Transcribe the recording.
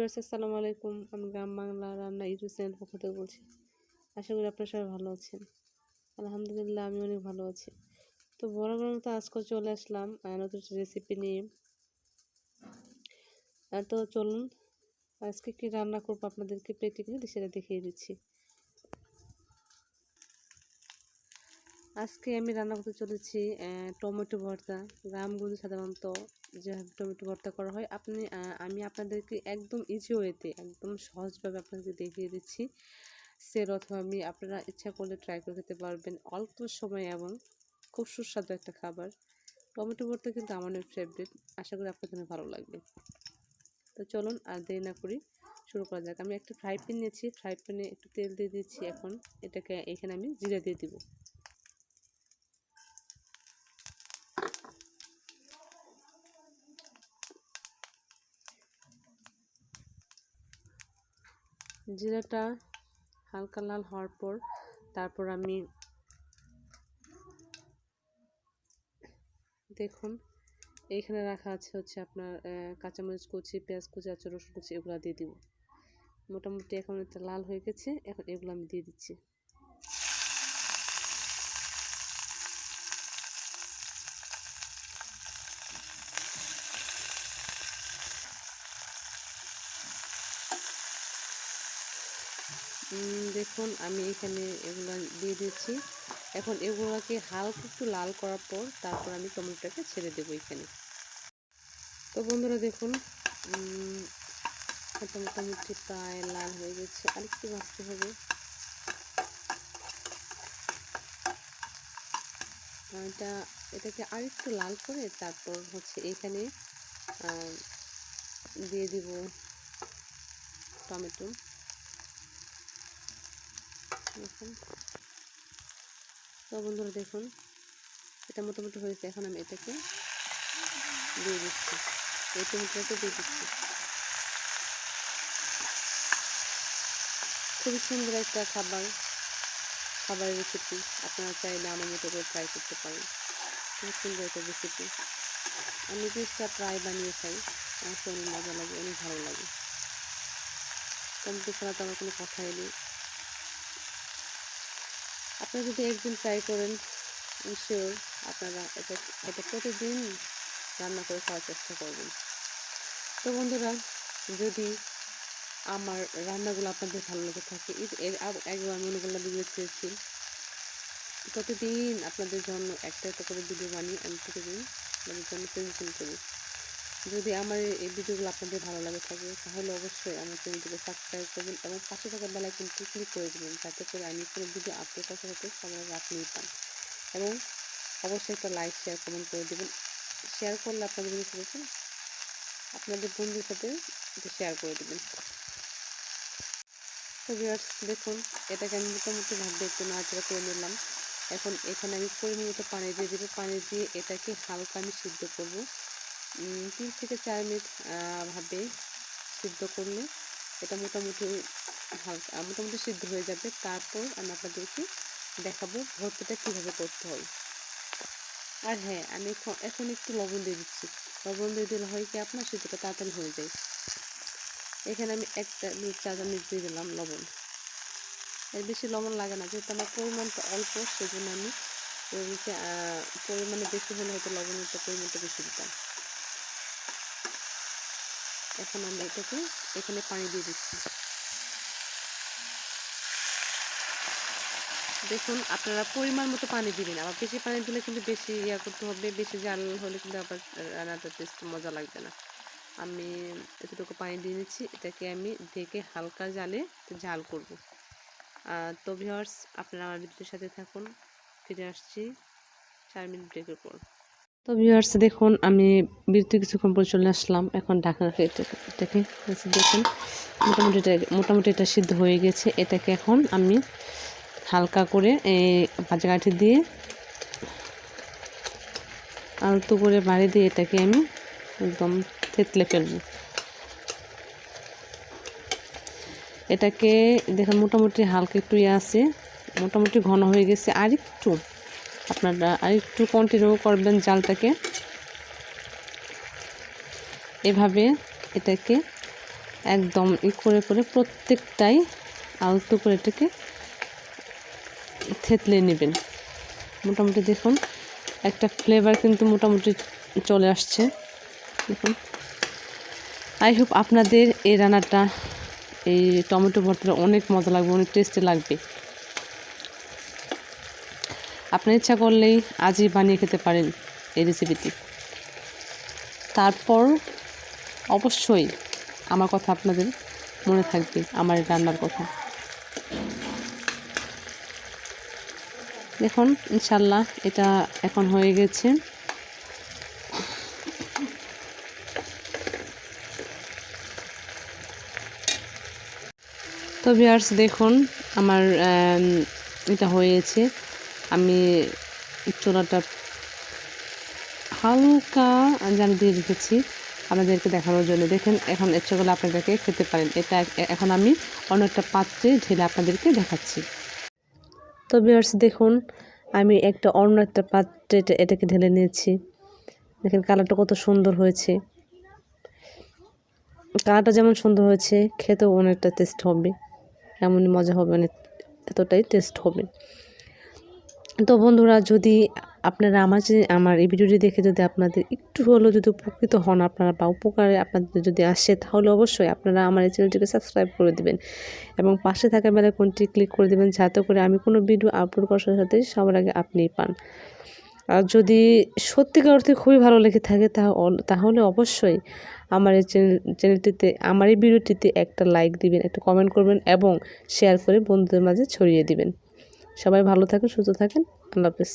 Viewers আসসালামু আলাইকুম। আমি গ্রাম বাংলা রান্না ইউটিউব চ্যানেল পক্ষ থেকে বলছি। আশা করি আপনারা সবাই ভালো আছেন। আলহামদুলিল্লাহ আমি অনেক ভালো আছি। তো বরাবর মতো আজকে চলে আসলাম নতুন রেসিপি নিয়ে। তো চলুন আজকে কি রান্না করবো আপনাদেরকে প্র্যাকটিক্যালি সেটা দেখিয়ে দিচ্ছি। আজকে আমি রান্না করতে চলেছি টমেটো ভর্তা। গ্রামগুলি সাধারণত যেভাবে টমেটো ভর্তা করা হয় আমি আপনাদেরকে একদম ইজি ওয়েতে একদম সহজভাবে আপনাদেরকে দেখিয়ে দিচ্ছি। অথবা আপনারা ইচ্ছা করলে ট্রাই করে খেতে পারবেন অল্প সময় এবং খুব সুস্বাদু একটা খাবার। টমেটো ভর্তা কিন্তু আমার ফেভারিট, আশা করি আপনাদের ভালো লাগবে। তো চলুন আর দেরি না করি শুরু করা যাক। আমি একটা ফ্রাই প্যান নিয়েছি, ফ্রাই প্যানে একটু তেল দিয়ে দিচ্ছি। এখন এখানে আমি জিরা দিয়ে দিব। জিরাটা হালকা লাল হওয়ার পর তারপর আমি দেখুন এইখানে রাখা আছে হচ্ছে আপনার কাঁচামরিচ কুচি, পেঁয়াজ কুচি, আচার রসুন কুচি, এগুলো দিয়ে দিব। মোটামুটি এখন এটা লাল হয়ে গেছে, এখন এগুলো আমি দিয়ে দিচ্ছি। দেখুন আমি এখানে এগুলো দিয়ে দিচ্ছি। এখন এগুলোকে হালকা একটু লাল করার পর তারপর আমি টমেটোটাকে ছেড়ে দেবো এখানে। তো বন্ধুরা দেখুন এটা মোটামুটি প্রায় লাল হয়ে গেছে, আরেকটু ভাজতে হবে। এটাকে আরেকটু লাল করে তারপর হচ্ছে এইখানে দিয়ে দিব টমেটো। দেখুন তো বন্ধুরা দেখুন এটা মোটামুটি হয়েছে, এখন আমি এটাকে দিয়ে দিচ্ছি, এই টমেটোটাকে দিয়ে দিচ্ছি। খুবই সুন্দর একটা খাবার রেসিপি, আপনারা চাইলে আমার মতো করে ট্রাই করতে পারেন। খুব সুন্দর একটা রেসিপি, আমি জিনিসটা প্রায় বানিয়ে খাই, আমার তো অনেক মজা লাগে, অনেক ভালো লাগে। টমেটো ছাড়া তো আমার কোনো কথাই নেই। আপনারা যদি একদিন ট্রাই করেন শিওর আপনারা এটা প্রতিদিন রান্না করে খাওয়ার চেষ্টা করবেন। তো বন্ধুরা যদি আমার রান্নাগুলো আপনাদের ভালো লেগে থাকে, এর আগে আমি অনেকগুলো ভিডিও চেয়েছি, প্রতিদিন আপনাদের জন্য একটা করে ভিডিও বানিয়ে আমি প্রতিদিন আপনাদের জন্য প্রেজেন্টেশন করি। যদি আমার এই ভিডিওগুলো আপনাদের ভালো লাগে থাকে তাহলে অবশ্যই আমার চ্যানেলটিকে সাবস্ক্রাইব করবেন এবং পাশে থাকা বেল আইকনটি ক্লিক করে দেবেন, যাতে করে আমি কোনো ভিডিও আপলোড করতে হতে সবার আগে আপনিই পান। এবং অবশ্যই একটা লাইক শেয়ার কমেন্ট করে দেবেন। শেয়ার করলে আপনাদের ভিডিও আপনাদের বন্ধুদের সাথে শেয়ার করে দেবেন। তো ভিউয়ার্স দেখুন এটাকে আমি মোটামুটি ভাবে একটু নাড়াচাড়া করে নিলাম। এখন এখানে আমি পরিমাণ মতো পানি দিয়ে দেবো। পানি দিয়ে এটাকে হালকা আমি সিদ্ধ করব। 3 থেকে 4 মিনিট ভাবে সিদ্ধ করলে এটা মোটামুটি সিদ্ধ হয়ে যাবে। তারপর আমি আপনাদেরকে দেখাবো ভর্তাটা কীভাবে করতে হয়। আর হ্যাঁ, আমি এখন একটু লবণ দিয়ে দিচ্ছি। লবণ দিয়ে দিলে হয় কি আপনার সিদ্ধটা তাড়াতাড়ি হয়ে যায়। এখানে আমি 1 চা চামচ দিয়ে দিলাম লবণ। এর বেশি লবণ লাগে না, যেহেতু আমার পরিমাণটা অল্প, সেজন্য আমি পরিমাণে বেশি হলে হয়তো লবণের পরিমাণটা বেশি দিতাম। এখন আমি এটাকে এখানে পানি দিয়ে দিচ্ছি। দেখুন আপনারা পরিমাণ মতো পানি দিবেন, আবার বেশি পানি দিলে কিন্তু বেশি করতে হবে, বেশি জাল হলে কিন্তু আবার রান্নাটা টেস্ট মজা লাগবে না। আমি এতটুকু পানি দিয়ে নিচ্ছি, এটাকে আমি ঢেকে হালকা জালে ঝাল করব। তো ভিউয়ার্স আপনারা আমার ভিডিওর সাথে থাকুন, ফিরে আসছি 4 মিনিট ব্রেকের পর। তো ভিউয়ার্স দেখুন আমি বিরতি কিছুক্ষণ পর চলে আসলাম। এখন ঢাকনা এটাকে দেখুন মোটামুটি এটা সিদ্ধ হয়ে গেছে। এটাকে এখন আমি হালকা করে ভাজা কাঠি দিয়ে আলতো করে বাড়ি দিয়ে এটাকে আমি একদম থেতলে ফেলবো। এটাকে দেখুন মোটামুটি হালকা একটু আছে, মোটামুটি ঘন হয়ে গেছে। আপনারা আরেকটু কন্টিনিউ করবেন জালটাকে, এভাবে এটাকে একদম করে প্রত্যেকটাই আলতো করে এটাকে থেতলে নেবেন। মোটামুটি দেখুন একটা ফ্লেভার কিন্তু মোটামুটি চলে আসছে। দেখুন, আই হোপ আপনাদের এই রান্নাটা, এই টমেটো ভর্তাটা অনেক মজা লাগবে, অনেক টেস্টি লাগবে। আপনার ইচ্ছা করলেই আজই বানিয়ে খেতে পারেন এই রেসিপিটি। তারপর অবশ্যই আমার কথা আপনাদের মনে থাকবে, আমার রান্নার কথা। দেখুন ইনশাল্লাহ এটা এখন হয়ে গেছে। তো ভিউয়ার্স দেখুন আমার এটা হয়েছে। আমি চুলাটা হালকা জানি দিয়ে রেখেছি আপনাদেরকে দেখানোর জন্য। দেখেন এখন ইচ্ছা করলে আপনাদেরকে খেতে পারেন। এটা এখন আমি অন্য একটা পাত্রে ঢেলে আপনাদেরকে দেখাচ্ছি। তো ভিউয়ার্স দেখুন আমি অন্য একটা পাত্রে এটাকে ঢেলে নিয়েছি। দেখেন কালারটা কত সুন্দর হয়েছে। কালারটা যেমন সুন্দর হয়েছে, খেতেও অনেকটা টেস্ট হবে, এমনই মজা হবে, অনেক এতটাই টেস্ট হবে। তো বন্ধুরা, যদি আপনারা আমার এই ভিডিওটি দেখে যদি আপনাদের একটু হলেও যদি উপকৃত হন আপনারা, বা উপকারে আপনাদের যদি আসে, তাহলে অবশ্যই আপনারা আমার এই চ্যানেলটিকে সাবস্ক্রাইব করে দেবেন এবং পাশে থাকা বেল আইকনটি ক্লিক করে দেবেন, যাতে করে আমি কোনো ভিডিও আপলোড করার সাথে সবার আগে আপনিই পান। আর যদি সত্যিকার অর্থে খুবই ভালো লেগে থাকে তাহলে অবশ্যই আমার এই চ্যানেলটিতে, আমার এই ভিডিওটিতে একটা লাইক দিবেন, একটা কমেন্ট করবেন এবং শেয়ার করে বন্ধুদের মাঝে ছড়িয়ে দিবেন। সবাই ভালো থাকেন, সুস্থ থাকেন। আল্লাহ হাফেজ।